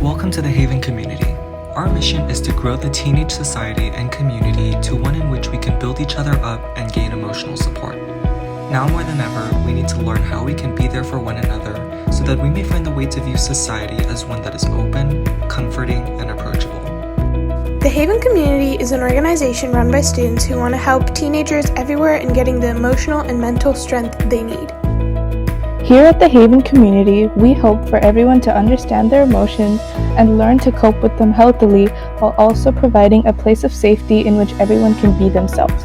Welcome to the Haven community. Our mission is to grow the teenage society and community to one in which we can build each other up and gain emotional support. Now more than ever, we need to learn how we can be there for one another so that we may find the way to view society as one that is open, comforting, and approachable. The Haven community is an organization run by students who want to help teenagers everywhere in getting the emotional and mental strength they need. Here at the Haven community, we hope for everyone to understand their emotions and learn to cope with them healthily while also providing a place of safety in which everyone can be themselves.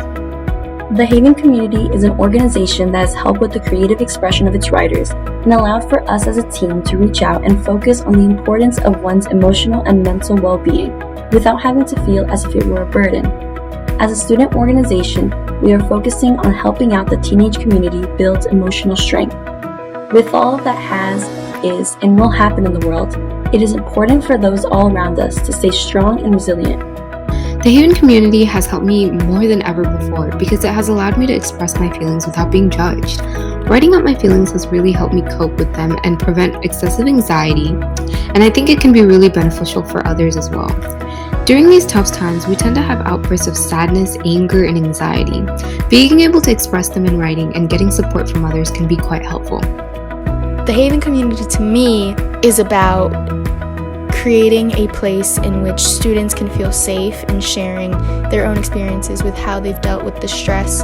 The Haven community is an organization that has helped with the creative expression of its writers and allowed for us as a team to reach out and focus on the importance of one's emotional and mental well-being without having to feel as if it were a burden. As a student organization, we are focusing on helping out the teenage community build emotional strength. With all that has, is, and will happen in the world, it is important for those all around us to stay strong and resilient. The Haven community has helped me more than ever before because it has allowed me to express my feelings without being judged. Writing out my feelings has really helped me cope with them and prevent excessive anxiety, and I think it can be really beneficial for others as well. During these tough times, we tend to have outbursts of sadness, anger, and anxiety. Being able to express them in writing and getting support from others can be quite helpful. The Haven community to me is about creating a place in which students can feel safe in sharing their own experiences with how they've dealt with the stress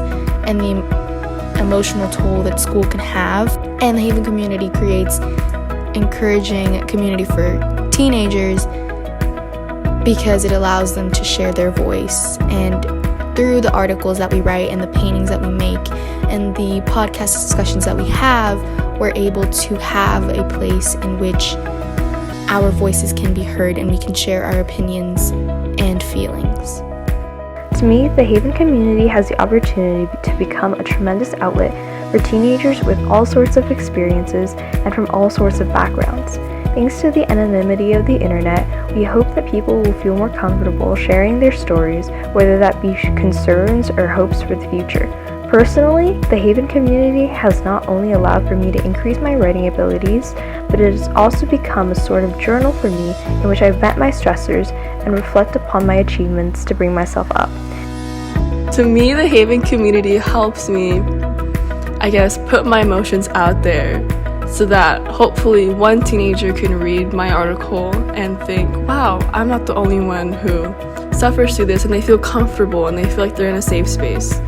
and the emotional toll that school can have. And the Haven community creates encouraging community for teenagers because it allows them to share their voice. And through the articles that we write and the paintings that we make and the podcast discussions that we have, we're able to have a place in which our voices can be heard and we can share our opinions and feelings. To me, the Haven community has the opportunity to become a tremendous outlet for teenagers with all sorts of experiences and from all sorts of backgrounds. Thanks to the anonymity of the internet, we hope that people will feel more comfortable sharing their stories, whether that be concerns or hopes for the future. Personally, the Haven community has not only allowed for me to increase my writing abilities, but it has also become a sort of journal for me in which I vent my stressors and reflect upon my achievements to bring myself up. To me, the Haven community helps me, put my emotions out there so that hopefully one teenager can read my article and think, wow, I'm not the only one who suffers through this, and they feel comfortable and they feel like they're in a safe space.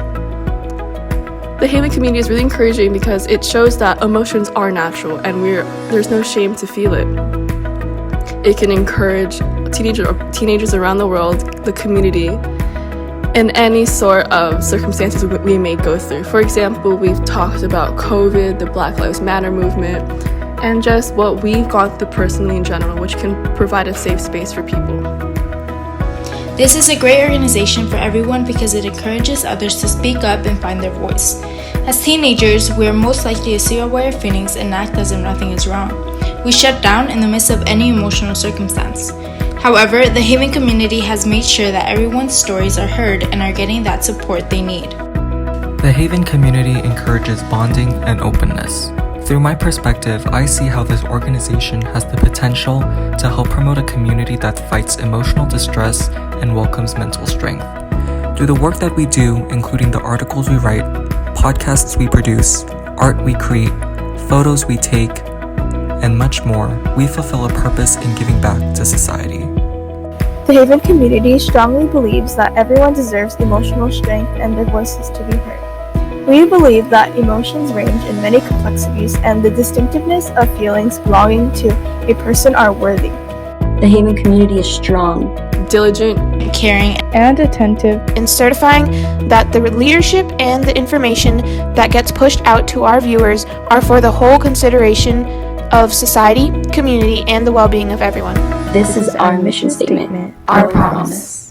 The Haven community is really encouraging because it shows that emotions are natural and there's no shame to feel it. It can encourage teenagers around the world, the community, in any sort of circumstances we may go through. For example, we've talked about COVID, the Black Lives Matter movement, and just what we've gone through personally in general, which can provide a safe space for people. This is a great organization for everyone because it encourages others to speak up and find their voice. As teenagers, we are most likely to see our way of feelings and act as if nothing is wrong. We shut down in the midst of any emotional circumstance. However, the Haven community has made sure that everyone's stories are heard and are getting that support they need. The Haven community encourages bonding and openness. Through my perspective, I see how this organization has the potential to help promote a community that fights emotional distress and welcomes mental strength. Through the work that we do, including the articles we write, podcasts we produce, art we create, photos we take, and much more, we fulfill a purpose in giving back to society. The Haven community strongly believes that everyone deserves emotional strength and their voices to be heard. We believe that emotions range in many complexities and the distinctiveness of feelings belonging to a person are worthy. The Haven community is strong, diligent, caring, and attentive in certifying that the leadership and the information that gets pushed out to our viewers are for the whole consideration of society, community, and the well-being of everyone. This is our mission statement, our promise.